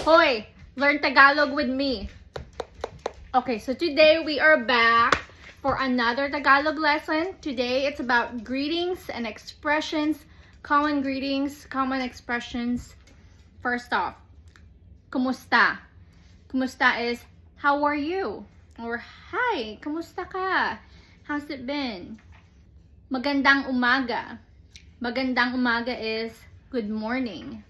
Hoy, learn Tagalog with me. Okay, so today we are back for another Tagalog lesson. Today it's about greetings and expressions, common greetings, common expressions. First off, kumusta? Kumusta is, how are you? Or, hi, kumusta ka? How's it been? Magandang umaga. Magandang umaga is, good morning.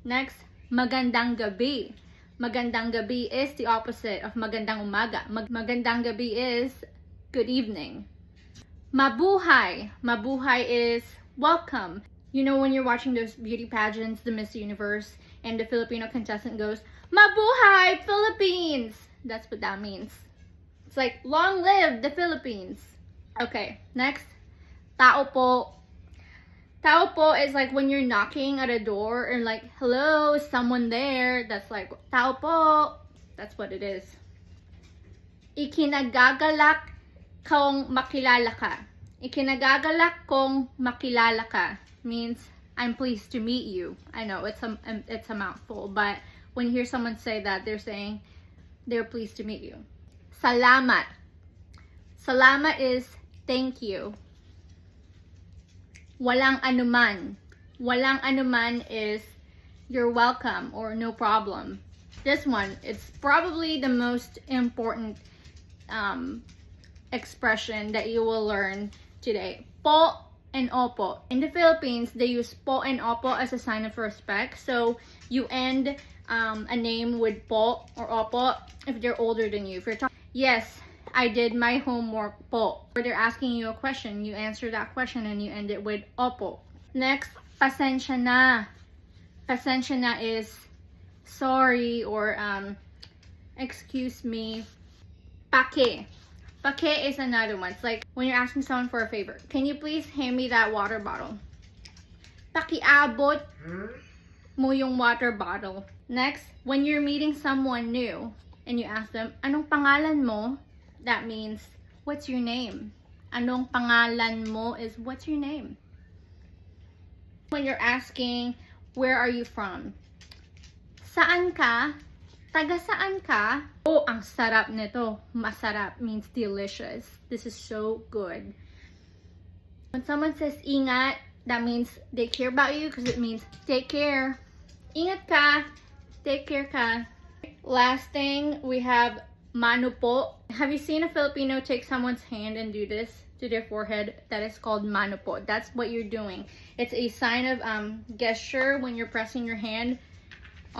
Next, magandang gabi. Magandang gabi is the opposite of magandang umaga. Magandang gabi is good evening. Mabuhay. Mabuhay is welcome. You know when you're watching those beauty pageants, the Miss Universe, and the Filipino contestant goes, Mabuhay, Philippines! That's what that means. It's like, long live the Philippines. Okay, next, tao po. Tao po is like when you're knocking at a door and like, hello, is someone there? That's like, tao po. That's what it is. Ikinagagalak kong makilala ka. Ikinagagalak kong makilala ka means I'm pleased to meet you. I know it's a mouthful, but when you hear someone say that, they're saying they're pleased to meet you. Salamat. Salamat is thank you. Walang anuman. Walang anuman is you're welcome or no problem. This one, it's probably the most important expression that you will learn today. Po and opo. In the Philippines, they use po and opo as a sign of respect. So you end a name with po or opo if they're older than you. If you're talking, yes, I did my homework po. Or they're asking you a question, you answer that question and you end it with opo. Next, pasensya na. Pasensya na is sorry or excuse me. Pake. Pake is another one. It's like when you're asking someone for a favor. Can you please hand me that water bottle? Pakiabot mo yung water bottle. Next, when you're meeting someone new and you ask them, anong pangalan mo? That means, what's your name? Anong pangalan mo is, what's your name? When you're asking, where are you from? Saan ka? Taga saan ka? Oh, ang sarap nito. Masarap means delicious. This is so good. When someone says ingat, that means they care about you because it means take care. Ingat ka. Take care ka. Last thing, we have mano po. Have you seen a Filipino take someone's hand and do this to their forehead? That is called mano po. That's what you're doing. It's a sign of gesture when you're pressing your hand